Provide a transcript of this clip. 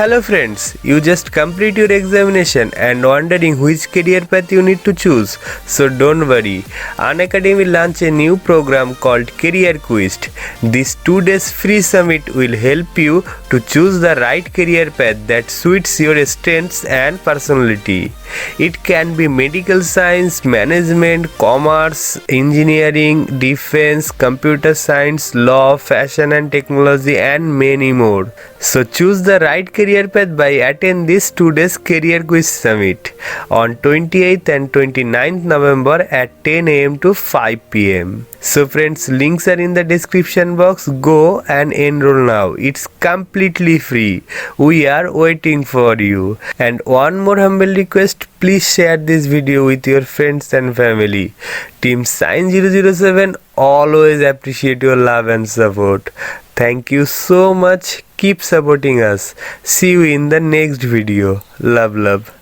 Hello friends, you just complete your examination and wondering which career path you need to choose. So don't worry, Unacademy launched a new program called Career Quiz. This 2 days free summit will help you to choose the right career path that suits your strengths and personality. It can be medical science, management, commerce, engineering, defense, computer science, law, fashion and technology and many more. So choose the right career path by attend this 2 days career quiz summit on 28th and 29th November at 10 am to 5 pm. So friends, links are in the description box. Go and enroll now. It's completely free. We are waiting for you. And one more humble request, please share this video with your friends and family. Team Science 007 always appreciate your love and support. Thank you so much. Keep supporting us. See you in the next video. Love.